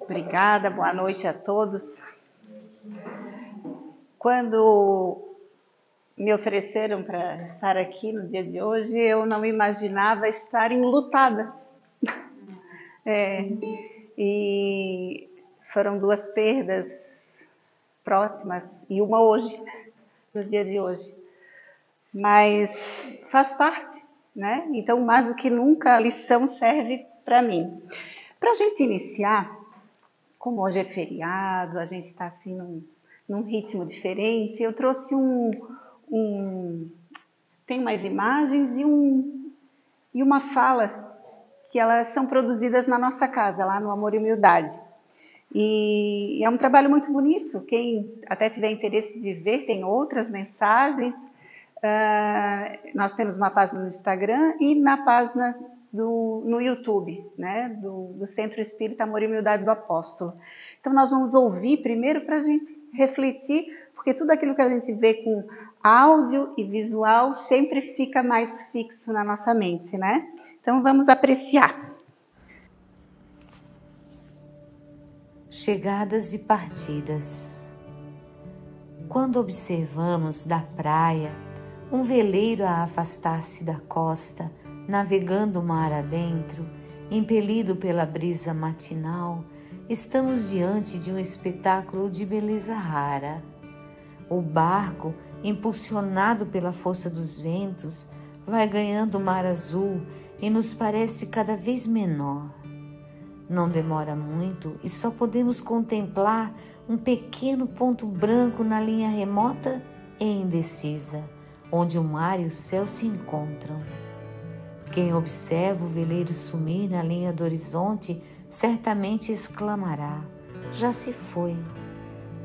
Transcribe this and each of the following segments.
Obrigada, boa noite a todos. Quando me ofereceram para estar aqui no dia de hoje, eu não imaginava estar enlutada. E foram duas perdas próximas e uma hoje, no dia de hoje. Mas faz parte, né? Então, mais do que nunca, a lição serve para mim. Para a gente iniciar, como hoje é feriado, a gente está assim num ritmo diferente, eu trouxe tem umas imagens e uma fala que elas são produzidas na nossa casa, lá no Amor e Humildade. E é um trabalho muito bonito, quem até tiver interesse de ver, tem outras mensagens. Nós temos uma página no Instagram e na página no YouTube, né, do Centro Espírita Amor e Humildade do Apóstolo. Então nós vamos ouvir primeiro para a gente refletir, porque tudo aquilo que a gente vê com áudio e visual sempre fica mais fixo na nossa mente, né? Então vamos apreciar. Chegadas e partidas. Quando observamos da praia um veleiro a afastar-se da costa, navegando o mar adentro, impelido pela brisa matinal, estamos diante de um espetáculo de beleza rara. O barco, impulsionado pela força dos ventos, vai ganhando o mar azul e nos parece cada vez menor. Não demora muito e só podemos contemplar um pequeno ponto branco na linha remota e indecisa, onde o mar e o céu se encontram. Quem observa o veleiro sumir na linha do horizonte certamente exclamará: já se foi.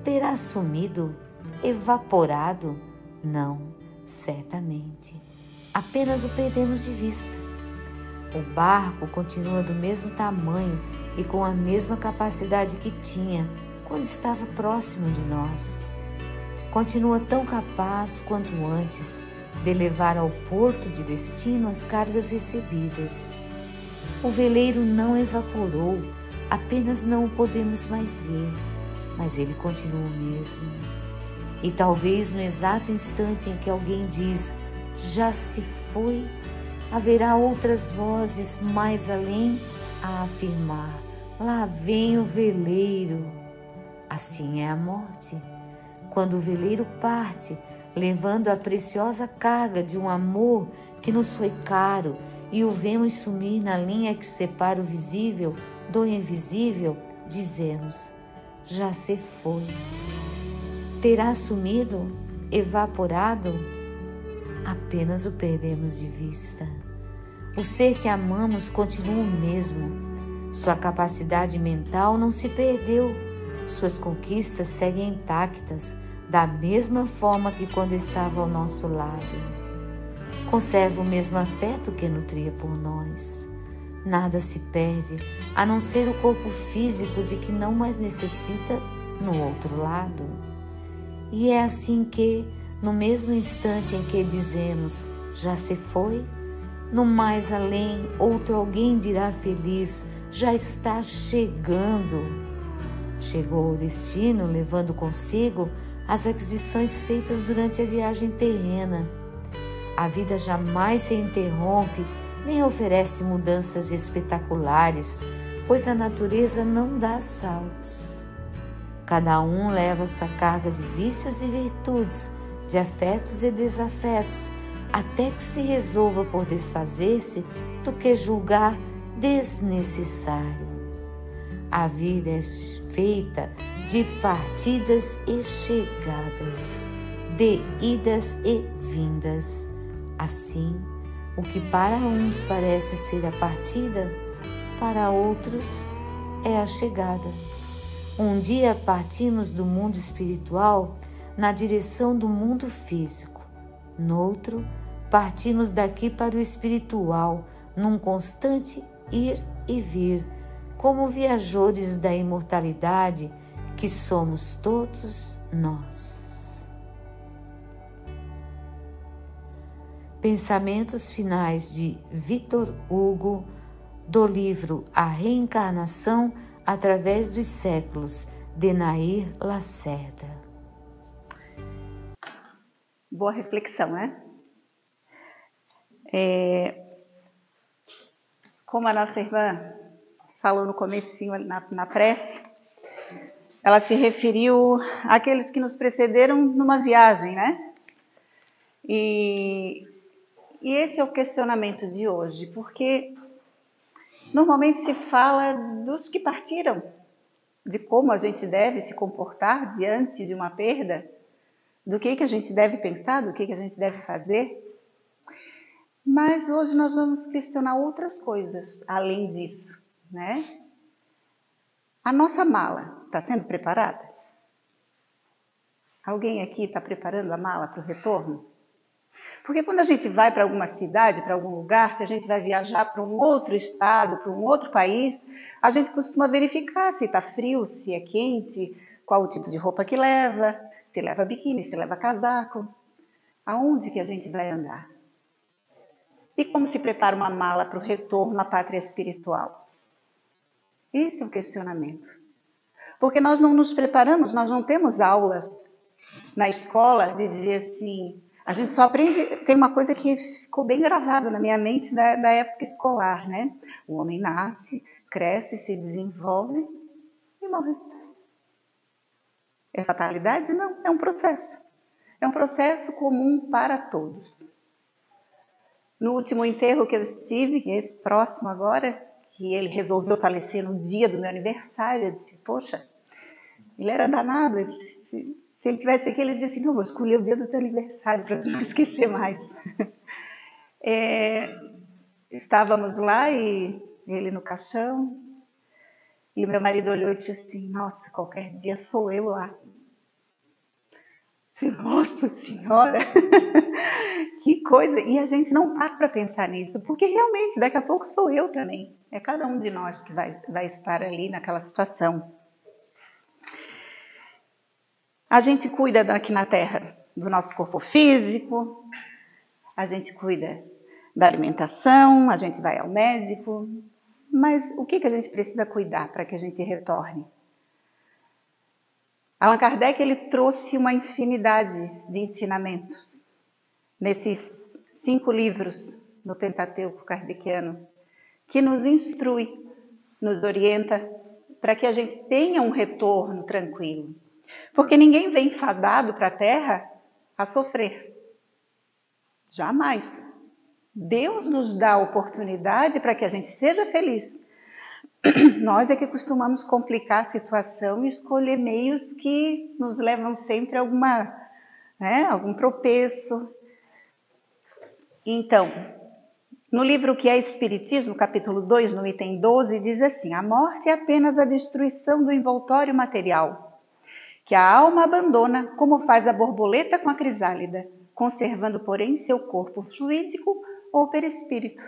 Terá sumido? Evaporado? Não, certamente. Apenas o perdemos de vista. O barco continua do mesmo tamanho e com a mesma capacidade que tinha quando estava próximo de nós. Continua tão capaz quanto antes de levar ao porto de destino as cargas recebidas. O veleiro não evaporou, apenas não o podemos mais ver, mas ele continua o mesmo. E talvez no exato instante em que alguém diz já se foi, haverá outras vozes mais além a afirmar: lá vem o veleiro. Assim é a morte. Quando o veleiro parte, levando a preciosa carga de um amor que nos foi caro, e o vemos sumir na linha que separa o visível do invisível, dizemos: já se foi. Terá sumido? Evaporado? Apenas o perdemos de vista. O ser que amamos continua o mesmo. Sua capacidade mental não se perdeu. Suas conquistas seguem intactas, da mesma forma que quando estava ao nosso lado. Conserva o mesmo afeto que nutria por nós. Nada se perde, a não ser o corpo físico de que não mais necessita no outro lado. E é assim que, no mesmo instante em que dizemos já se foi, no mais além outro alguém dirá feliz: já está chegando. Chegou ao destino levando consigo as aquisições feitas durante a viagem terrena. A vida jamais se interrompe nem oferece mudanças espetaculares, pois a natureza não dá saltos. Cada um leva sua carga de vícios e virtudes, de afetos e desafetos, até que se resolva por desfazer-se do que julgar desnecessário. A vida é feita de partidas e chegadas, de idas e vindas. Assim, o que para uns parece ser a partida, para outros é a chegada. Um dia partimos do mundo espiritual na direção do mundo físico. Noutro, partimos daqui para o espiritual, num constante ir e vir, como viajores da imortalidade que somos todos nós. Pensamentos finais de Victor Hugo, do livro A Reencarnação, através dos séculos. Denair Lacerda. Boa reflexão, né? Como a nossa irmã falou no comecinho na prece, ela se referiu àqueles que nos precederam numa viagem, né? E esse é o questionamento de hoje, porque normalmente se fala dos que partiram, de como a gente deve se comportar diante de uma perda, do que a gente deve pensar, do que a gente deve fazer. Mas hoje nós vamos questionar outras coisas além disso, né? A nossa mala está sendo preparada? Alguém aqui está preparando a mala para o retorno? Porque quando a gente vai para alguma cidade, para algum lugar, se a gente vai viajar para um outro estado, para um outro país, a gente costuma verificar se está frio, se é quente, qual o tipo de roupa que leva, se leva biquíni, se leva casaco, aonde que a gente vai andar. E como se prepara uma mala para o retorno à pátria espiritual? Esse é o questionamento. Porque nós não nos preparamos, nós não temos aulas na escola de dizer assim, a gente só aprende, tem uma coisa que ficou bem gravada na minha mente da época escolar, né? O homem nasce, cresce, se desenvolve e morre. É fatalidade? Não, é um processo. É um processo comum para todos. No último enterro que eu estive, esse próximo agora, que ele resolveu falecer no dia do meu aniversário, eu disse, poxa, ele era danado, ele disse, se ele tivesse aqui, ele dizia assim, não, vou escolher o dia do teu aniversário para não esquecer mais. Estávamos lá e ele no caixão, e meu marido olhou e disse assim, nossa, qualquer dia sou eu lá. Disse, nossa senhora, que coisa. E a gente não para pensar nisso, porque realmente daqui a pouco sou eu também. É cada um de nós que vai estar ali naquela situação. A gente cuida aqui na Terra do nosso corpo físico, a gente cuida da alimentação, a gente vai ao médico, mas o que a gente precisa cuidar para que a gente retorne? Allan Kardec ele trouxe uma infinidade de ensinamentos nesses 5 livros no Pentateuco kardeciano, que nos instrui, nos orienta para que a gente tenha um retorno tranquilo. Porque ninguém vem fadado para a Terra a sofrer. Jamais. Deus nos dá a oportunidade para que a gente seja feliz. Nós é que costumamos complicar a situação e escolher meios que nos levam sempre a algum tropeço. Então, no livro que é Espiritismo, capítulo 2, no item 12, diz assim, a morte é apenas a destruição do envoltório material, que a alma abandona como faz a borboleta com a crisálida, conservando, porém, seu corpo fluídico ou perispírito.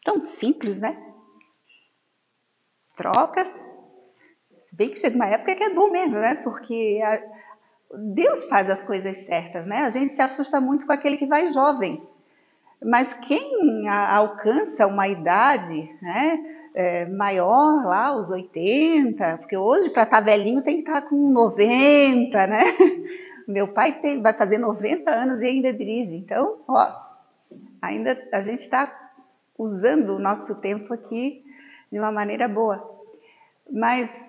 Tão simples, né? Troca, se bem que chega uma época que é bom mesmo, né? Porque Deus faz as coisas certas, né? A gente se assusta muito com aquele que vai jovem, mas quem alcança uma idade, né, maior, lá, os 80, porque hoje para estar velhinho tem que estar com 90, né? Meu pai vai fazer 90 anos e ainda dirige, então, ainda a gente está usando o nosso tempo aqui de uma maneira boa. Mas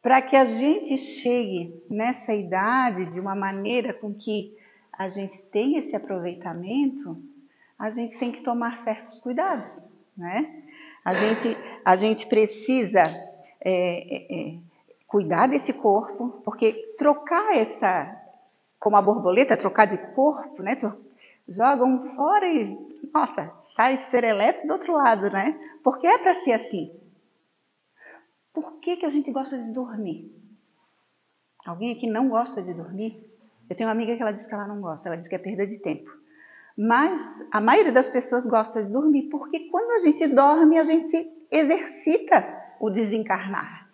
para que a gente chegue nessa idade de uma maneira com que a gente tenha esse aproveitamento, a gente tem que tomar certos cuidados, né? A gente precisa cuidar desse corpo, porque trocar como a borboleta, trocar de corpo, né? Joga um fora e, nossa, sai serelepe do outro lado, né? Porque é para ser assim. Por que a gente gosta de dormir? Alguém aqui não gosta de dormir? Eu tenho uma amiga que ela diz que ela não gosta, ela diz que é perda de tempo. Mas a maioria das pessoas gosta de dormir, porque quando a gente dorme, a gente exercita o desencarnar.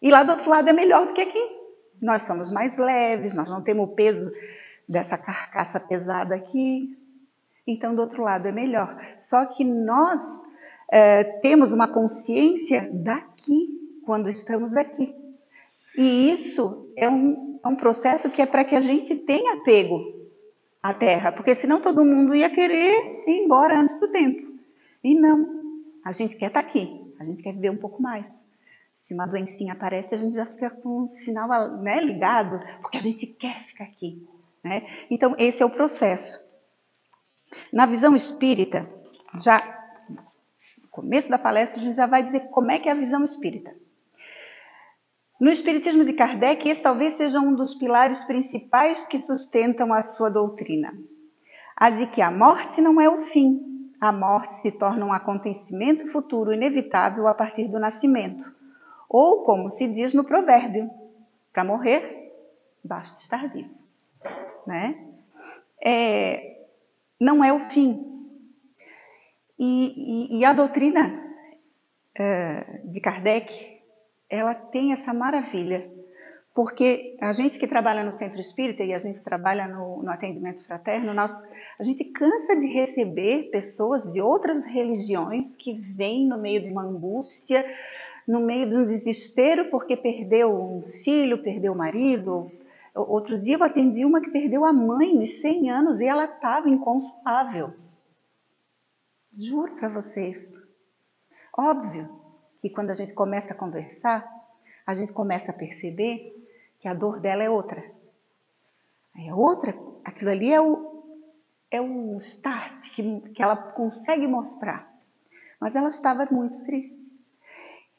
E lá do outro lado é melhor do que aqui. Nós somos mais leves, nós não temos o peso dessa carcaça pesada aqui. Então, do outro lado é melhor. Só que nós temos uma consciência daqui, quando estamos aqui. E isso é um processo que é para que a gente tenha apego à Terra, porque senão todo mundo ia querer ir embora antes do tempo. E não, a gente quer estar aqui, a gente quer viver um pouco mais. Se uma doencinha aparece, a gente já fica com o sinal, né, ligado, porque a gente quer ficar aqui. Né? Então, esse é o processo. Na visão espírita, já no começo da palestra, a gente já vai dizer como é que é a visão espírita. No Espiritismo de Kardec, esse talvez seja um dos pilares principais que sustentam a sua doutrina. A de que a morte não é o fim. A morte se torna um acontecimento futuro inevitável a partir do nascimento. Ou, como se diz no provérbio, para morrer, basta estar vivo. Né? Não é o fim. E a doutrina de Kardec, ela tem essa maravilha, porque a gente que trabalha no centro espírita e a gente trabalha no atendimento fraterno, a gente cansa de receber pessoas de outras religiões que vêm no meio de uma angústia, no meio de um desespero porque perdeu um filho, perdeu o marido. Outro dia eu atendi uma que perdeu a mãe de 100 anos e ela estava inconsolável. Juro para vocês. Óbvio que quando a gente começa a conversar, a gente começa a perceber que a dor dela é outra. É outra, aquilo ali é o start que ela consegue mostrar. Mas ela estava muito triste.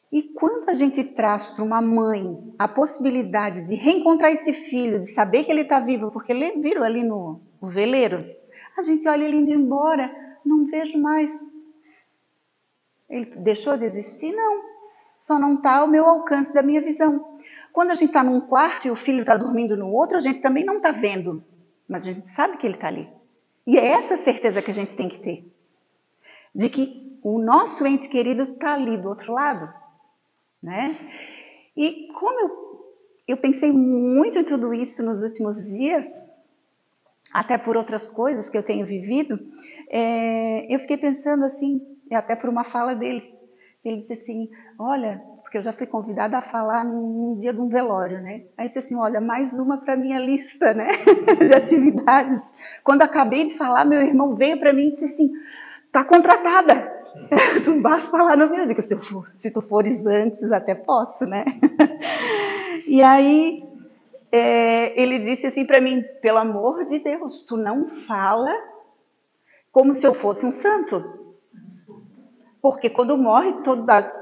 E quando a gente traz para uma mãe a possibilidade de reencontrar esse filho, de saber que ele está vivo, porque ele viram ali no veleiro, a gente olha ele indo embora, não vejo mais. Ele deixou de existir? Não. Só não está ao meu alcance da minha visão. Quando a gente está num quarto e o filho está dormindo no outro, a gente também não está vendo, mas a gente sabe que ele está ali. E é essa certeza que a gente tem que ter, de que o nosso ente querido está ali do outro lado. Né? E como eu pensei muito em tudo isso nos últimos dias, até por outras coisas que eu tenho vivido, eu fiquei pensando assim, até por uma fala dele. Ele disse assim, olha, porque eu já fui convidada a falar num dia de um velório, né? Aí disse assim, olha, mais uma para minha lista, né, de atividades. Quando acabei de falar, meu irmão veio para mim e disse assim, tá contratada. Tu basta falar no meu, digo, se tu fores antes, até posso, né? E aí, ele disse assim para mim, pelo amor de Deus, tu não fala como se eu fosse um santo. Porque quando morre,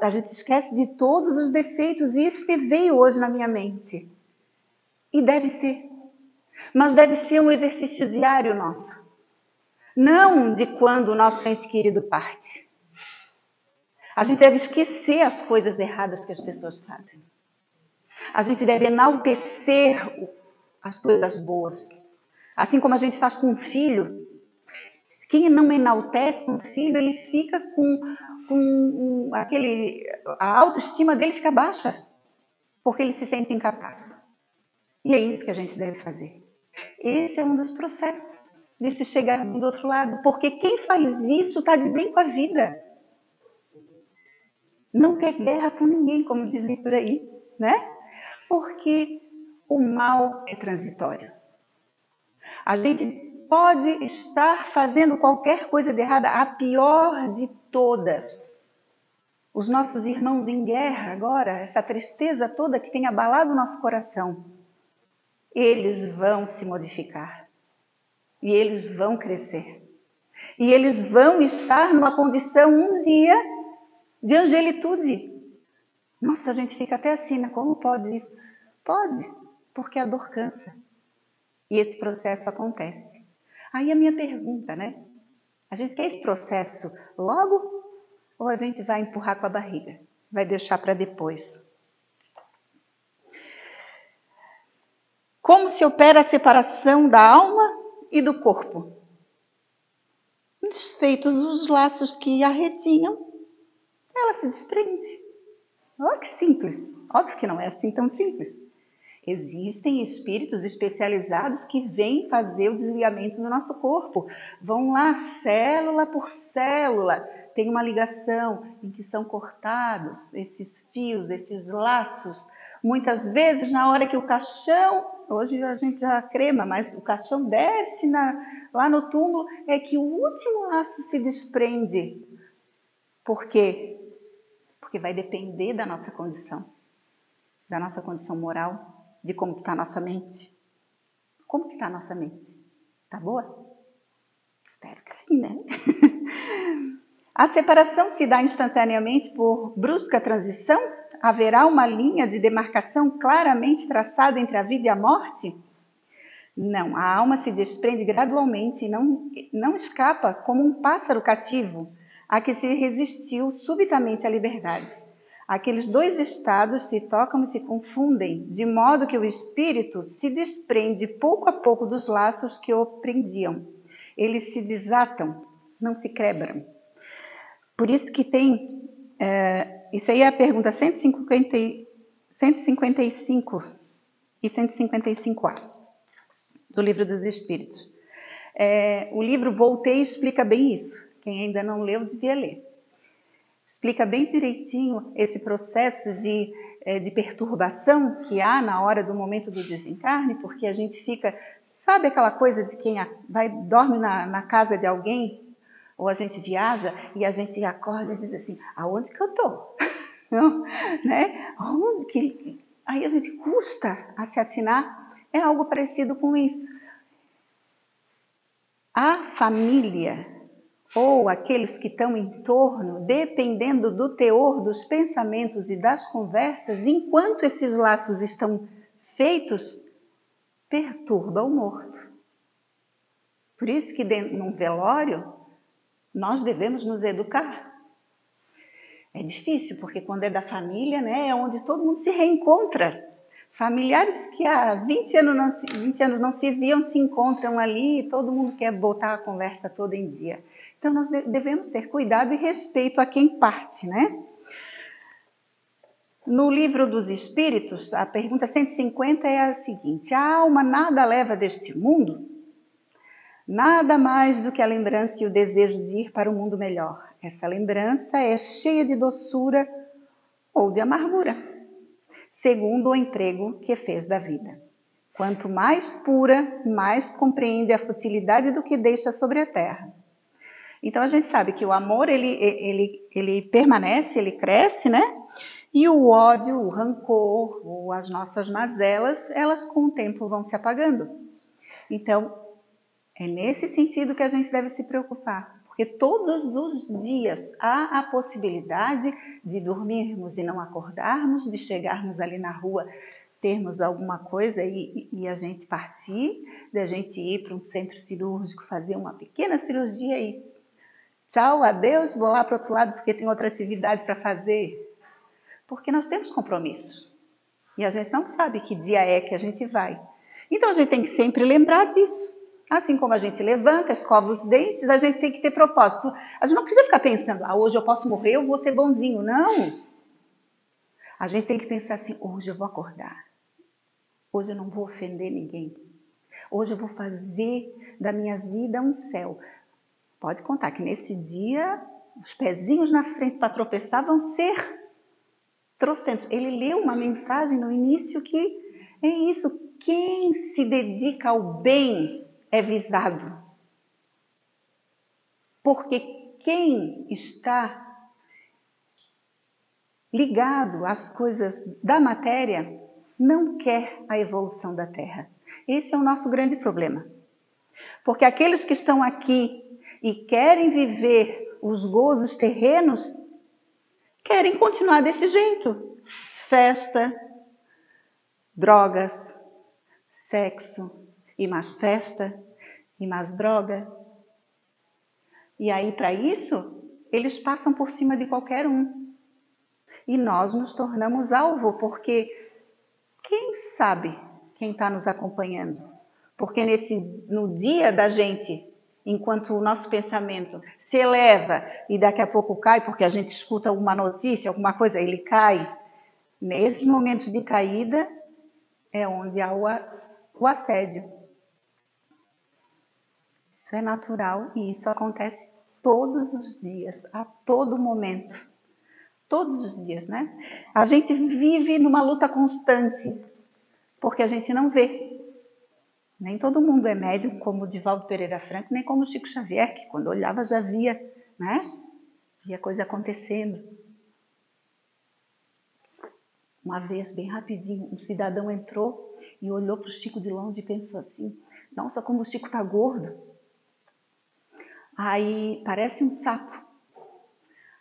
a gente esquece de todos os defeitos, e isso que veio hoje na minha mente. E deve ser. Mas deve ser um exercício diário nosso. Não de quando o nosso ente querido parte. A gente deve esquecer as coisas erradas que as pessoas fazem. A gente deve enaltecer as coisas boas. Assim como a gente faz com um filho. Quem não enaltece um filho, ele fica a autoestima dele fica baixa, porque ele se sente incapaz. E é isso que a gente deve fazer. Esse é um dos processos de se chegar do outro lado, porque quem faz isso está de bem com a vida. Não quer guerra com ninguém, como dizem por aí, né? Porque o mal é transitório. A gente pode estar fazendo qualquer coisa de errada, a pior de todas. Os nossos irmãos em guerra agora, essa tristeza toda que tem abalado o nosso coração, eles vão se modificar. E eles vão crescer. E eles vão estar numa condição um dia de angelitude. Nossa, a gente fica até assim, né? Como pode isso? Pode, porque a dor cansa. E esse processo acontece. Aí a minha pergunta, né? A gente quer esse processo logo ou a gente vai empurrar com a barriga? Vai deixar para depois? Como se opera a separação da alma e do corpo? Desfeitos os laços que a retinham, ela se desprende. Olha que simples. Óbvio que não é assim tão simples. Existem espíritos especializados que vêm fazer o desligamento do nosso corpo. Vão lá, célula por célula, tem uma ligação em que são cortados esses fios, esses laços. Muitas vezes, na hora que o caixão, hoje a gente já crema, mas o caixão desce lá no túmulo, é que o último laço se desprende. Por quê? Porque vai depender da nossa condição moral, de como está a nossa mente. Como que está a nossa mente? Está boa? Espero que sim, né? A separação se dá instantaneamente por brusca transição? Haverá uma linha de demarcação claramente traçada entre a vida e a morte? Não, a alma se desprende gradualmente e não escapa como um pássaro cativo a que se resistiu subitamente à liberdade. Aqueles dois estados se tocam e se confundem, de modo que o espírito se desprende pouco a pouco dos laços que o prendiam. Eles se desatam, não se quebram. Por isso que tem... isso aí é a pergunta 155 e 155A do Livro dos Espíritos. O livro Voltei explica bem isso. Quem ainda não leu, devia ler. Explica bem direitinho esse processo de perturbação que há na hora do momento do desencarne, porque a gente fica... Sabe aquela coisa de quem dorme na casa de alguém, ou a gente viaja e a gente acorda e diz assim, aonde que eu estou? Né? Aí a gente custa a se atinar. É algo parecido com isso. A família, ou aqueles que estão em torno, dependendo do teor dos pensamentos e das conversas, enquanto esses laços estão feitos, perturba o morto. Por isso que num velório, nós devemos nos educar. É difícil, porque quando é da família, né, é onde todo mundo se reencontra. Familiares que há 20 anos não se viam, se encontram ali e todo mundo quer botar a conversa toda em dia. Então, nós devemos ter cuidado e respeito a quem parte, né? No Livro dos Espíritos, a pergunta 150 é a seguinte: a alma nada leva deste mundo? Nada mais do que a lembrança e o desejo de ir para um mundo melhor. Essa lembrança é cheia de doçura ou de amargura, segundo o emprego que fez da vida. Quanto mais pura, mais compreende a futilidade do que deixa sobre a terra. Então a gente sabe que o amor ele permanece, ele cresce, né? E o ódio, o rancor, ou as nossas mazelas, elas com o tempo vão se apagando. Então é nesse sentido que a gente deve se preocupar, porque todos os dias há a possibilidade de dormirmos e não acordarmos, de chegarmos ali na rua, termos alguma coisa e a gente partir, da gente ir para um centro cirúrgico, fazer uma pequena cirurgia e tchau, adeus, vou lá para o outro lado porque tem outra atividade para fazer. Porque nós temos compromissos e a gente não sabe que dia é que a gente vai. Então a gente tem que sempre lembrar disso. Assim como a gente levanta, escova os dentes, a gente tem que ter propósito. A gente não precisa ficar pensando, hoje eu posso morrer, eu vou ser bonzinho. Não! A gente tem que pensar assim, hoje eu vou acordar. Hoje eu não vou ofender ninguém. Hoje eu vou fazer da minha vida um céu. Pode contar que nesse dia, os pezinhos na frente para tropeçar vão ser trocentos. Ele leu uma mensagem no início que é isso, quem se dedica ao bem é visado. Porque quem está ligado às coisas da matéria não quer a evolução da Terra. Esse é o nosso grande problema. Porque aqueles que estão aqui e querem viver os gozos terrenos, querem continuar desse jeito. Festa, drogas, sexo e mais festa e mais droga. E aí, para isso, eles passam por cima de qualquer um. E nós nos tornamos alvo, porque quem sabe quem está nos acompanhando? Porque no dia da gente, enquanto o nosso pensamento se eleva e daqui a pouco cai, porque a gente escuta alguma notícia, alguma coisa, ele cai. Nesses momentos de caída é onde há o assédio. Isso é natural e isso acontece todos os dias, a todo momento. Todos os dias, né? A gente vive numa luta constante, porque a gente não vê. Nem todo mundo é médium como o Divaldo Pereira Franco, nem como o Chico Xavier, que quando olhava já via, né? Via coisa acontecendo. Uma vez, bem rapidinho, um cidadão entrou e olhou para o Chico de longe e pensou assim: nossa, como o Chico está gordo. Aí, parece um sapo.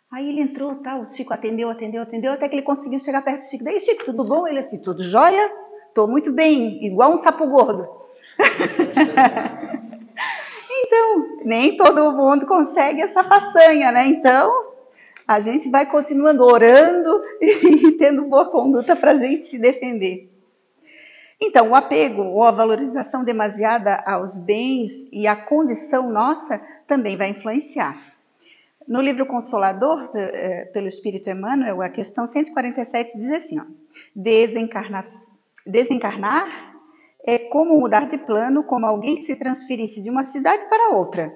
Aí ele entrou, tá, o Chico atendeu, até que ele conseguiu chegar perto do Chico. Daí, Chico, tudo bom? Ele assim, tudo jóia? Tô muito bem, igual um sapo gordo. Então, nem todo mundo consegue essa façanha, né? Então, a gente vai continuando orando e tendo boa conduta para a gente se defender. Então, o apego ou a valorização demasiada aos bens e a condição nossa também vai influenciar. No livro Consolador, pelo Espírito Emmanuel, a questão 147 diz assim, ó, desencarnar é como mudar de plano, como alguém que se transferisse de uma cidade para outra.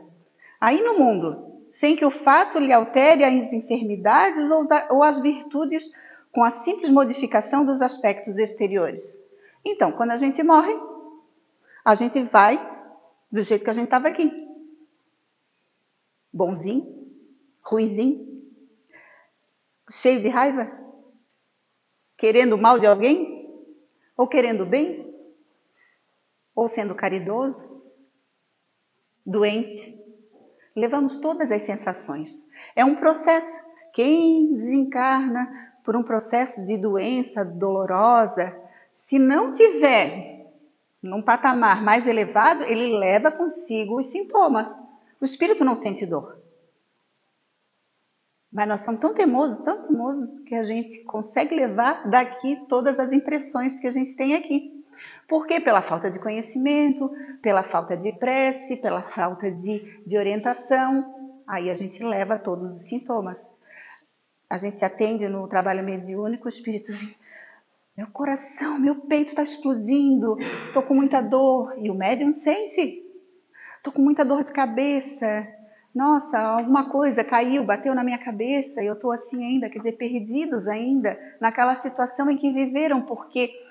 Aí no mundo, sem que o fato lhe altere as enfermidades ou as virtudes com a simples modificação dos aspectos exteriores. Então, quando a gente morre, a gente vai do jeito que a gente estava aqui. Bonzinho, ruinzinho, cheio de raiva, querendo o mal de alguém, ou querendo o bem, ou sendo caridoso, doente. Levamos todas as sensações. É um processo. Quem desencarna por um processo de doença dolorosa, se não tiver num patamar mais elevado, ele leva consigo os sintomas. O espírito não sente dor. Mas nós somos tão teimosos, que a gente consegue levar daqui todas as impressões que a gente tem aqui. Por quê? Pela falta de conhecimento, pela falta de prece, pela falta de orientação. Aí a gente leva todos os sintomas. A gente se atende no trabalho mediúnico, o espírito vem, meu coração, meu peito está explodindo, estou com muita dor. E o médium sente, estou com muita dor de cabeça. Nossa, alguma coisa caiu, bateu na minha cabeça e eu estou assim ainda, quer dizer, perdidos ainda naquela situação em que viveram, porque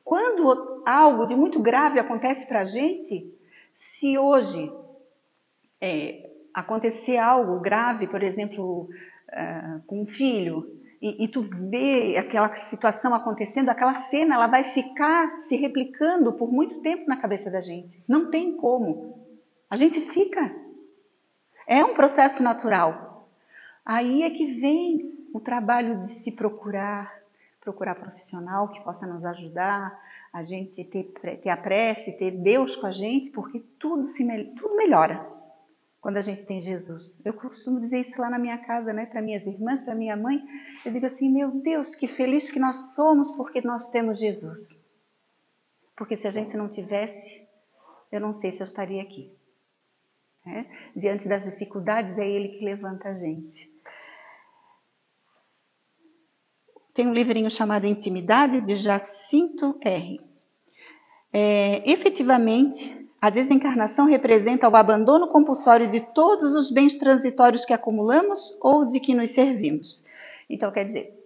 quando algo de muito grave acontece para a gente, se hoje acontecer algo grave, por exemplo, com um filho, e tu vê aquela situação acontecendo, aquela cena ela vai ficar se replicando por muito tempo na cabeça da gente. Não tem como. A gente fica. É um processo natural. Aí é que vem o trabalho de se procurar profissional que possa nos ajudar, a gente ter a prece, ter Deus com a gente, porque tudo melhora quando a gente tem Jesus. Eu costumo dizer isso lá na minha casa, né, para minhas irmãs, para minha mãe. Eu digo assim, meu Deus, que feliz que nós somos porque nós temos Jesus. Porque se a gente não tivesse, eu não sei se eu estaria aqui. Diante das dificuldades, é Ele que levanta a gente. Tem um livrinho chamado Intimidade, de Jacinto R. Efetivamente, a desencarnação representa o abandono compulsório de todos os bens transitórios que acumulamos ou de que nos servimos. Então, quer dizer,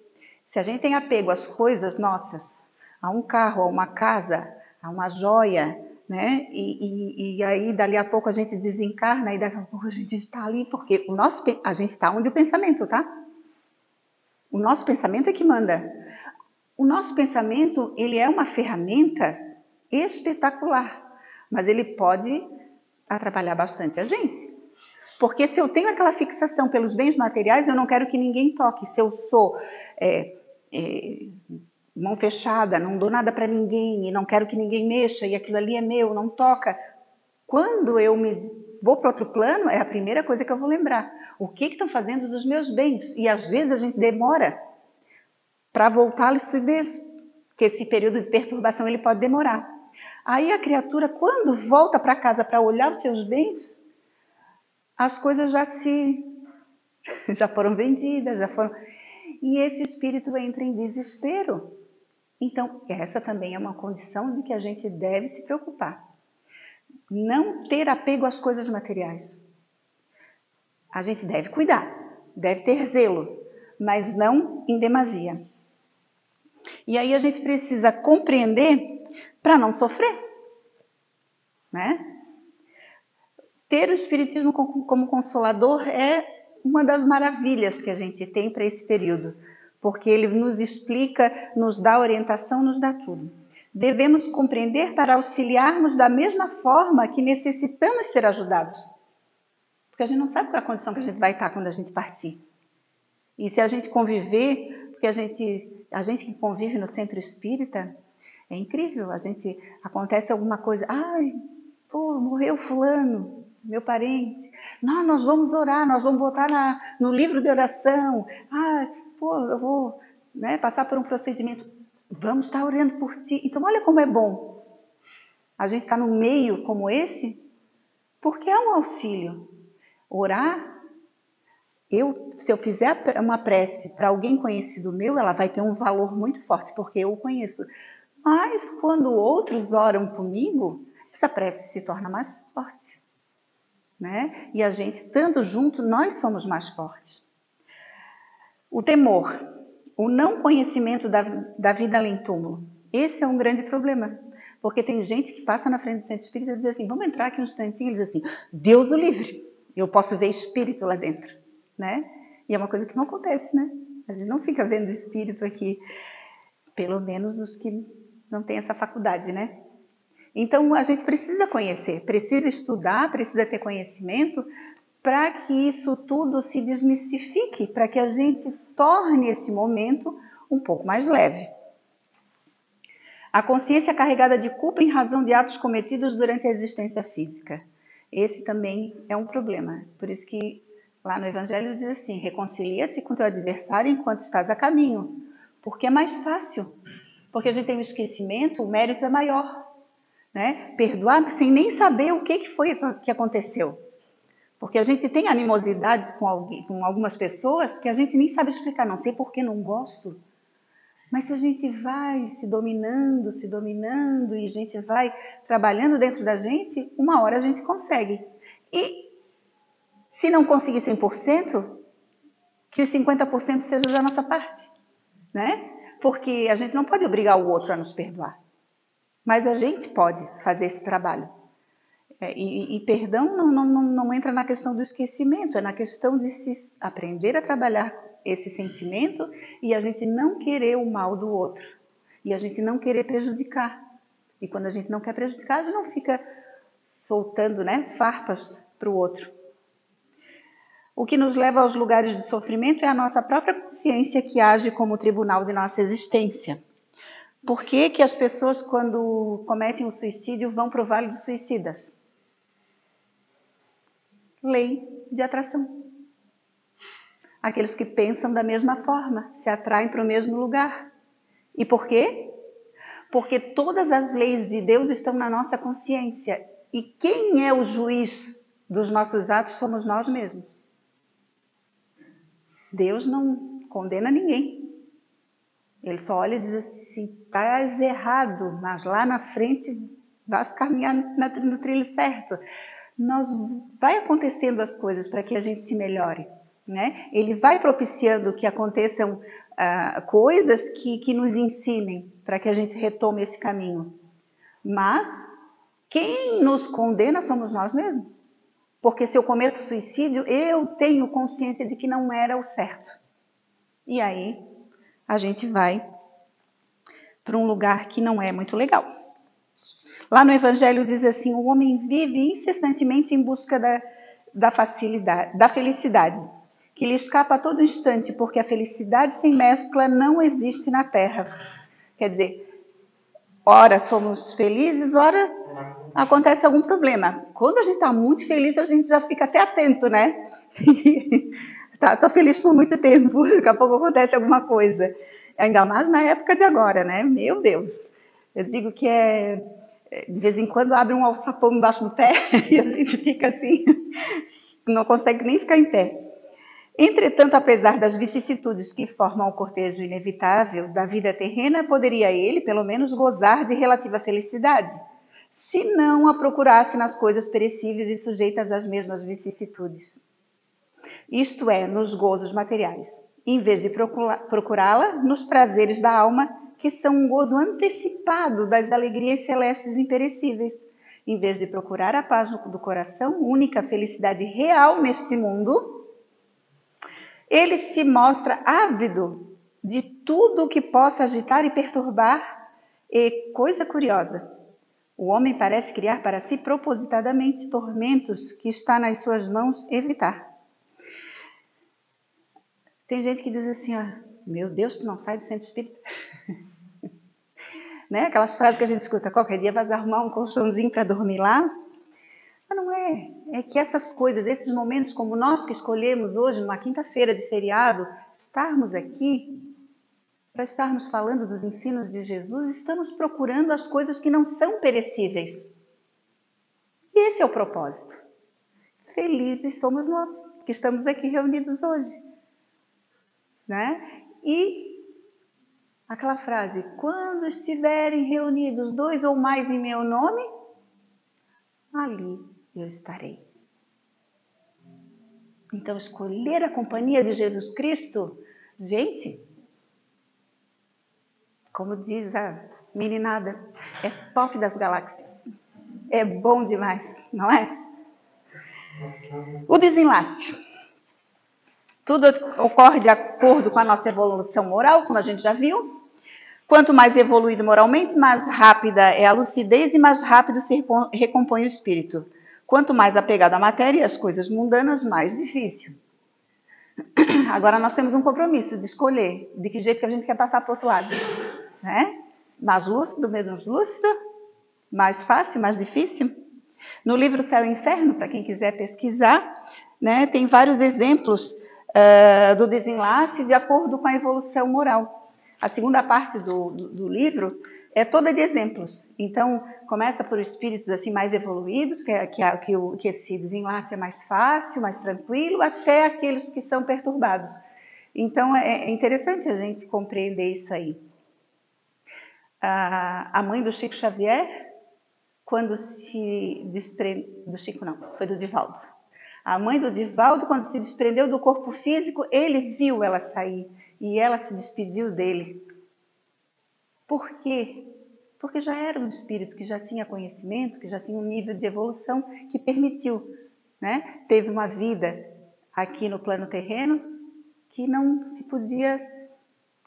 se a gente tem apego às coisas nossas, a um carro, a uma casa, a uma joia, né? E aí, dali a pouco, a gente desencarna e daqui a pouco a gente está ali, porque a gente está onde o pensamento, tá? O nosso pensamento é que manda. O nosso pensamento, ele é uma ferramenta espetacular, mas ele pode atrapalhar bastante a gente. Porque se eu tenho aquela fixação pelos bens materiais, eu não quero que ninguém toque. Se eu sou mão fechada, não dou nada para ninguém e não quero que ninguém mexa e aquilo ali é meu, não toca. Quando eu vou para outro plano, é a primeira coisa que eu vou lembrar. O que estão fazendo dos meus bens? E às vezes a gente demora para voltar à lucidez, porque esse período de perturbação ele pode demorar. Aí a criatura, quando volta para casa para olhar os seus bens, as coisas já foram vendidas, e esse espírito entra em desespero. Então, essa também é uma condição de que a gente deve se preocupar. Não ter apego às coisas materiais. A gente deve cuidar, deve ter zelo, mas não em demasia. E aí a gente precisa compreender para não sofrer, né? Ter o Espiritismo como consolador é uma das maravilhas que a gente tem para esse período, porque ele nos explica, nos dá orientação, nos dá tudo. Devemos compreender para auxiliarmos da mesma forma que necessitamos ser ajudados. Porque a gente não sabe qual é a condição que a gente vai estar quando a gente partir. E se a gente conviver, porque a gente que convive no centro espírita, é incrível. Acontece alguma coisa, morreu fulano, meu parente. Não, nós vamos orar, nós vamos botar no livro de oração. Eu vou passar por um procedimento. Vamos estar orando por ti. Então, olha como é bom a gente estar no meio como esse, porque é um auxílio. Orar, se eu fizer uma prece para alguém conhecido meu, ela vai ter um valor muito forte, porque eu o conheço. Mas quando outros oram comigo, essa prece se torna mais forte, né? E a gente, estando junto, nós somos mais fortes. O temor, o não conhecimento da vida além túmulo, esse é um grande problema. Porque tem gente que passa na frente do centro espírita e diz assim, vamos entrar aqui um instantinho, e diz assim, Deus o livre, eu posso ver espírito lá dentro, né? E é uma coisa que não acontece, né? A gente não fica vendo espírito aqui, pelo menos os que não têm essa faculdade, né? Então, a gente precisa conhecer, precisa estudar, precisa ter conhecimento para que isso tudo se desmistifique, para que a gente torne esse momento um pouco mais leve. A consciência carregada de culpa em razão de atos cometidos durante a existência física. Esse também é um problema. Por isso que lá no Evangelho diz assim, reconcilia-te com teu adversário enquanto estás a caminho. Porque é mais fácil. Porque a gente tem o esquecimento, o mérito é maior. Né? Perdoar sem nem saber o que foi que aconteceu. Porque a gente tem animosidades com algumas pessoas que a gente nem sabe explicar. Não sei por que não gosto. Mas se a gente vai se dominando e a gente vai trabalhando dentro da gente, uma hora a gente consegue. E se não conseguir 100%, que os 50% seja da nossa parte, né? Porque a gente não pode obrigar o outro a nos perdoar. Mas a gente pode fazer esse trabalho. E perdão não entra na questão do esquecimento, é na questão de se aprender a trabalhar esse sentimento e a gente não querer o mal do outro. E a gente não querer prejudicar. E quando a gente não quer prejudicar, a gente não fica soltando, né, farpas para o outro. O que nos leva aos lugares de sofrimento é a nossa própria consciência que age como tribunal de nossa existência. Por que que as pessoas, quando cometem o suicídio, vão para o Vale dos Suicidas? Lei de atração. Aqueles que pensam da mesma forma, se atraem para o mesmo lugar. E por quê? Porque todas as leis de Deus estão na nossa consciência. E quem é o juiz dos nossos atos somos nós mesmos. Deus não condena ninguém. Ele só olha e diz assim, estás errado, mas lá na frente vais caminhar no trilho certo. Vai acontecendo as coisas para que a gente se melhore. Né? Ele vai propiciando que aconteçam coisas que nos ensinem para que a gente retome esse caminho. Mas quem nos condena somos nós mesmos. Porque se eu cometo suicídio, eu tenho consciência de que não era o certo. E aí a gente vai para um lugar que não é muito legal. Lá no Evangelho diz assim, o homem vive incessantemente em busca da felicidade, que lhe escapa a todo instante, porque a felicidade sem mescla não existe na Terra. Quer dizer, ora somos felizes, ora acontece algum problema. Quando a gente está muito feliz, a gente já fica até atento, né? Estou feliz por muito tempo, daqui a pouco acontece alguma coisa. Ainda mais na época de agora, né? Meu Deus! Eu digo que de vez em quando abre um alçapão embaixo do pé e a gente fica assim, não consegue nem ficar em pé. Entretanto, apesar das vicissitudes que formam o cortejo inevitável da vida terrena, poderia ele, pelo menos, gozar de relativa felicidade, se não a procurasse nas coisas perecíveis e sujeitas às mesmas vicissitudes. isto é, nos gozos materiais, em vez de procurá-la nos prazeres da alma, que são um gozo antecipado das alegrias celestes imperecíveis. Em vez de procurar a paz do coração, única felicidade real neste mundo, ele se mostra ávido de tudo o que possa agitar e perturbar. E, coisa curiosa, o homem parece criar para si propositadamente tormentos que está nas suas mãos evitar. Tem gente que diz assim, ó, meu Deus, tu não sai do centro espírita? Né? Aquelas frases que a gente escuta, qualquer dia vai arrumar um colchãozinho para dormir lá. Mas não é. É que essas coisas, esses momentos como nós que escolhemos hoje, numa quinta-feira de feriado, estarmos aqui, para estarmos falando dos ensinos de Jesus, estamos procurando as coisas que não são perecíveis. E esse é o propósito. Felizes somos nós, que estamos aqui reunidos hoje. Né? E aquela frase, quando estiverem reunidos 2 ou mais em meu nome, ali eu estarei. Então, escolher a companhia de Jesus Cristo, gente, como diz a meninada, é top das galáxias. É bom demais, não é? O desenlace. Tudo ocorre de acordo com a nossa evolução moral, como a gente já viu. Quanto mais evoluído moralmente, mais rápida é a lucidez e mais rápido se recompõe o espírito. Quanto mais apegado à matéria e às coisas mundanas, mais difícil. Agora nós temos um compromisso de escolher de que jeito que a gente quer passar para o outro lado. Né? Mais lúcido, menos lúcido, mais fácil, mais difícil. No livro Céu e Inferno, para quem quiser pesquisar, né, tem vários exemplos do desenlace de acordo com a evolução moral. A segunda parte do livro é toda de exemplos. Então, começa por espíritos assim mais evoluídos, que esse desenlace é mais fácil, mais tranquilo, até aqueles que são perturbados. Então, é interessante a gente compreender isso aí. A mãe do Chico Xavier, quando se desprendeu... Do Chico não, foi do Divaldo. A mãe do Divaldo, quando se desprendeu do corpo físico, ele viu ela sair e ela se despediu dele. Por quê? Porque já era um espírito que já tinha conhecimento, que já tinha um nível de evolução que permitiu, né? Teve uma vida aqui no plano terreno que não se podia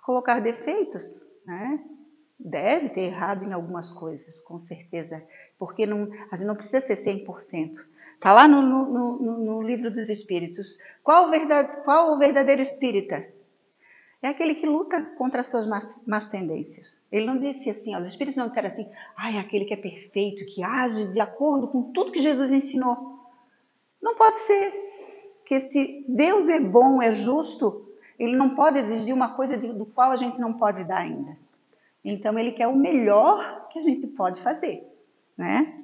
colocar defeitos, né? Deve ter errado em algumas coisas, com certeza, porque a gente não precisa ser 100%. Está lá no livro dos Espíritos. Qual o verdadeiro espírita? É aquele que luta contra as suas más tendências. Ele não disse assim, os Espíritos não disseram assim, é aquele que é perfeito, que age de acordo com tudo que Jesus ensinou. Não pode ser. Porque se Deus é bom, é justo, Ele não pode exigir uma coisa do qual a gente não pode dar ainda. Então, Ele quer o melhor que a gente pode fazer, né?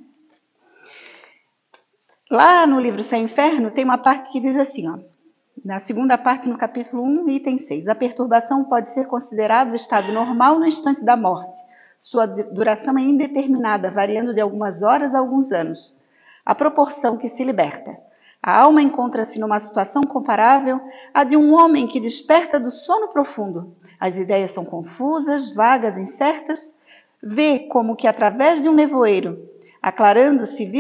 Lá no livro Céu e Inferno, tem uma parte que diz assim, na segunda parte, no capítulo 1, item 6, a perturbação pode ser considerada o estado normal no instante da morte. Sua duração é indeterminada, variando de algumas horas a alguns anos. A proporção que se liberta. A alma encontra-se numa situação comparável à de um homem que desperta do sono profundo. As ideias são confusas, vagas, incertas. Vê como que através de um nevoeiro, aclarando-se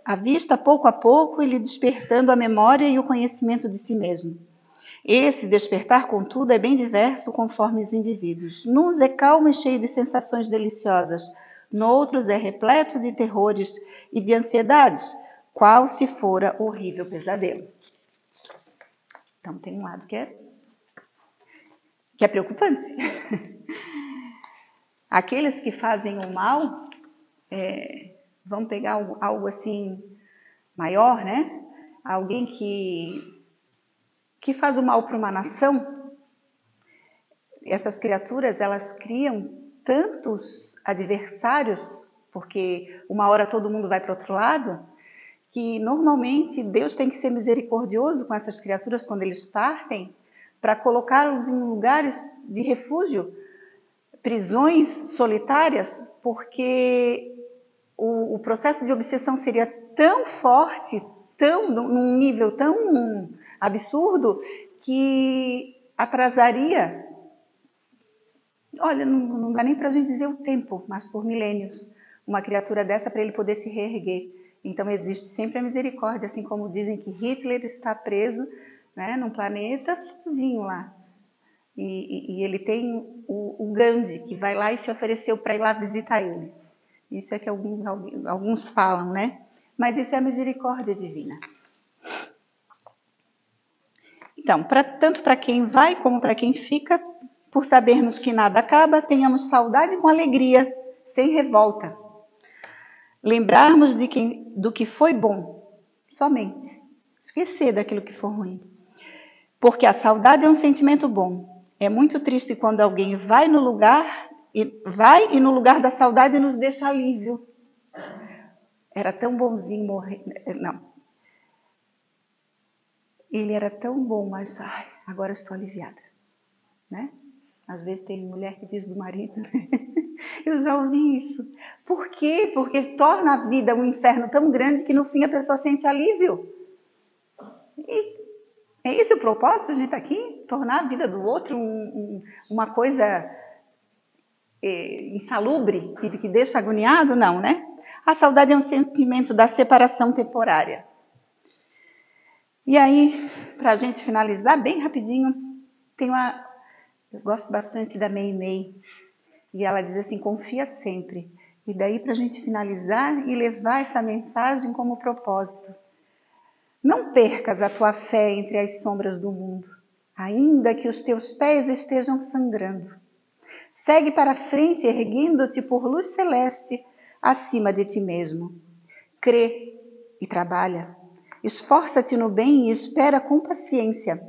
a vista pouco a pouco e lhe despertando a memória e o conhecimento de si mesmo. Esse despertar, contudo, é bem diverso conforme os indivíduos. Nuns é calmo e cheio de sensações deliciosas, noutros é repleto de terrores e de ansiedades, qual se fora horrível pesadelo. Então, tem um lado que é preocupante. Aqueles que fazem o mal vão pegar algo assim maior, né? Alguém que faz o mal para uma nação. Essas criaturas, elas criam tantos adversários, porque uma hora todo mundo vai para o outro lado, que normalmente Deus tem que ser misericordioso com essas criaturas quando eles partem, para colocá-los em lugares de refúgio, prisões solitárias, porque o processo de obsessão seria tão forte, num nível tão absurdo que atrasaria, olha, não dá nem para a gente dizer o tempo, mas por milênios, uma criatura dessa para ele poder se reerguer. Então existe sempre a misericórdia, assim como dizem que Hitler está preso, né, num planeta sozinho lá. E ele tem o Gandhi, que vai lá e se ofereceu para ir lá visitar ele. Isso é que alguns falam, né? Mas isso é a misericórdia divina. Então, tanto para quem vai como para quem fica, por sabermos que nada acaba, tenhamos saudade com alegria, sem revolta. Lembrarmos do que foi bom, somente. Esquecer daquilo que for ruim. Porque a saudade é um sentimento bom. É muito triste quando alguém vai e no lugar da saudade nos deixa alívio. Era tão bonzinho morrer. Não. Ele era tão bom, mas agora estou aliviada. Né? Às vezes tem mulher que diz do marido. Eu já ouvi isso. Por quê? Porque torna a vida um inferno tão grande que no fim a pessoa sente alívio. E é esse o propósito da gente estar aqui? Tornar a vida do outro uma coisa insalubre, que deixa agoniado? Não, né? A saudade é um sentimento da separação temporária. E aí, para a gente finalizar bem rapidinho, eu gosto bastante da Mei Mei, e ela diz assim, confia sempre. E daí para a gente finalizar e levar essa mensagem como propósito. Não percas a tua fé entre as sombras do mundo, ainda que os teus pés estejam sangrando. Segue para frente, erguendo-te por luz celeste acima de ti mesmo. Crê e trabalha. Esforça-te no bem e espera com paciência.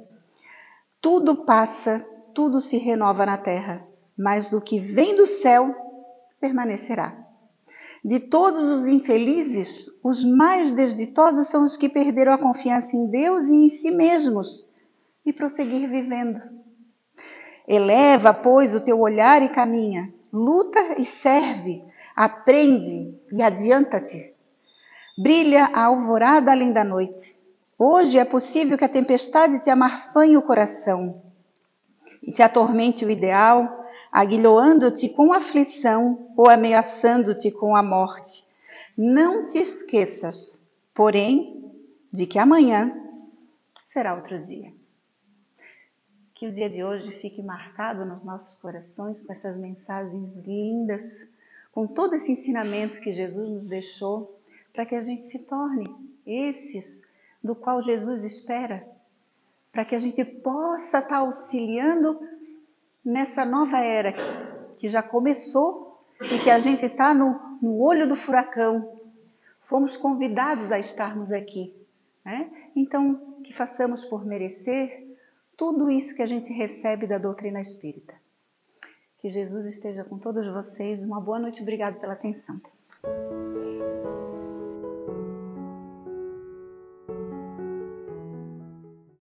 Tudo passa, tudo se renova na terra, mas o que vem do céu permanecerá. De todos os infelizes, os mais desditosos são os que perderam a confiança em Deus e em si mesmos e prosseguir vivendo. Eleva, pois, o teu olhar e caminha. Luta e serve. Aprende e adianta-te. Brilha a alvorada além da noite. Hoje é possível que a tempestade te amarfanhe o coração e te atormente o ideal, aguilhoando-te com aflição ou ameaçando-te com a morte. Não te esqueças, porém, de que amanhã será outro dia. Que o dia de hoje fique marcado nos nossos corações com essas mensagens lindas, com todo esse ensinamento que Jesus nos deixou, para que a gente se torne esses do qual Jesus espera, para que a gente possa estar auxiliando nessa nova era que já começou e que a gente está no olho do furacão. Fomos convidados a estarmos aqui, né? Então, que façamos por merecer tudo isso que a gente recebe da doutrina espírita. Que Jesus esteja com todos vocês. Uma boa noite, obrigado pela atenção.